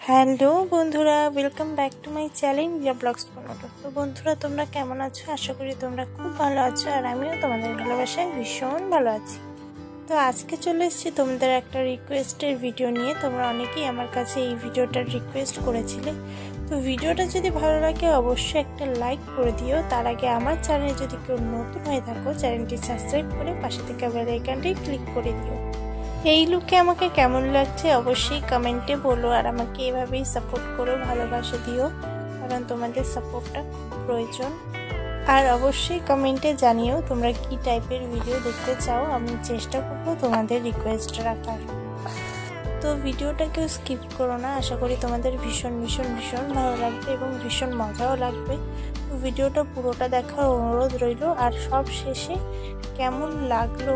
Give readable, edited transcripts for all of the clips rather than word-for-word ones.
Hello বন্ধুরা, welcome back to my channel Riya blogs বানাতো। তো বন্ধুরা, তোমরা কেমন আছো? আশা করি তোমরা খুব ভালো আছো, আর আমিও তোমাদের ভালোবাসায় ভীষণ ভালো আছি। তো আজকে চলে এসেছি তোমাদের একটা রিকোয়েস্টের ভিডিও নিয়ে। তোমরা অনেকেই আমার কাছে এই ভিডিওটার রিকোয়েস্ট করেছিলে। তো ভিডিওটা যদি ভালো লাগে অবশ্যই একটা লাইক করে দিও। তার আগে আমার চ্যানেলে যদি কেউ নতুন হয়ে থাকো, চ্যানেলটি সাবস্ক্রাইব করে পাশে থেকে বেল আইকনটি ক্লিক করে দিও। এই লুকে আমাকে কেমন লাগছে অবশ্যই কমেন্টে বলো, আর আমাকে এভাবেই সাপোর্ট করো, ভালোবাসা দিও, কারণ তোমাদের সাপোর্টটা খুব প্রয়োজন। আর অবশ্যই কমেন্টে জানিও তোমরা কি টাইপের ভিডিও দেখতে চাও, আমি চেষ্টা করবো তোমাদের রিকোয়েস্ট রাখার। তো ভিডিওটা কেউ স্কিপ করো না, আশা করি তোমাদের ভীষণ ভীষণ ভীষণ ভালো লাগবে এবং ভীষণ মজাও লাগবে। তো ভিডিওটা পুরোটা দেখার অনুরোধ রইল, আর সব শেষে কেমন লাগলো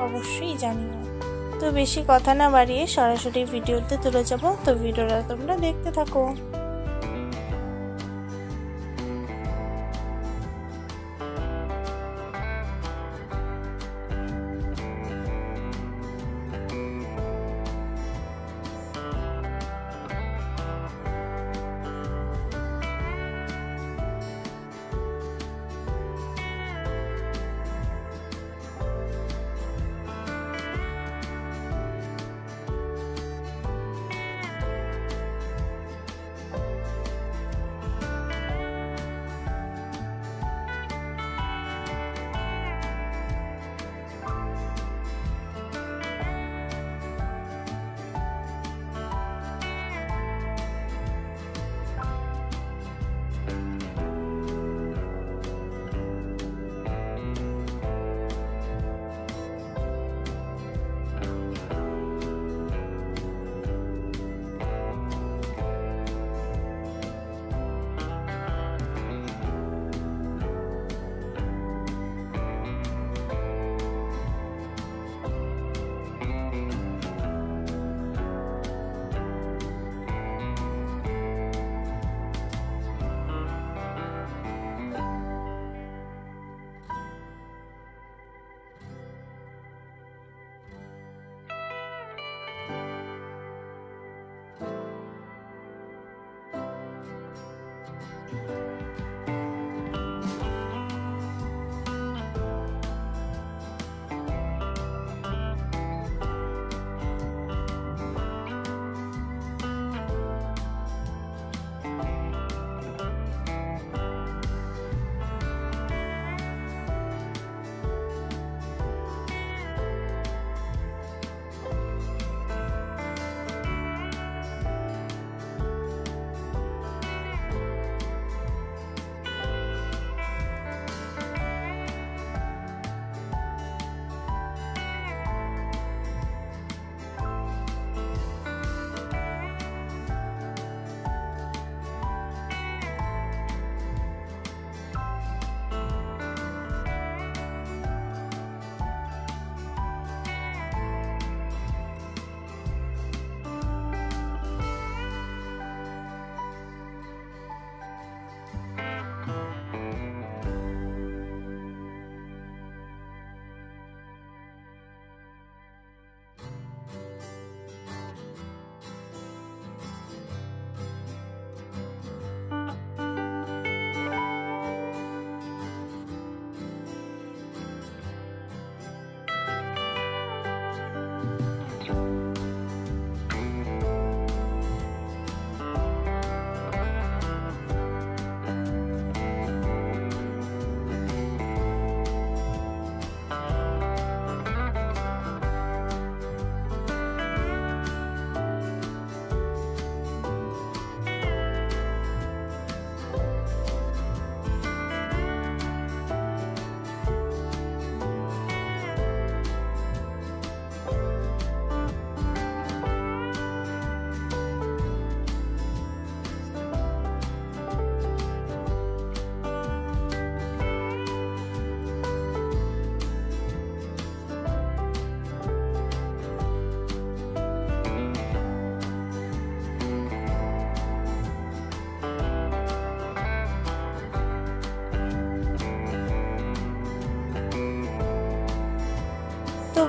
অবশ্যই জানিও। তো বেশি কথা না বাড়িয়ে সরাসরি ভিডিওতে চলে যাব। তো ভিডিওটা তোমরা দেখতে থাকো।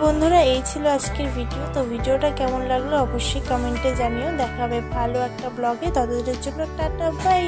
বন্ধুরা এই ছিল আজকের ভিডিও। তো ভিডিওটা কেমন লাগলো অবশ্যই কমেন্টে জানিও। দেখা হবে ভালো একটা ব্লগে, ততদিনের জন্য টাটা বাই।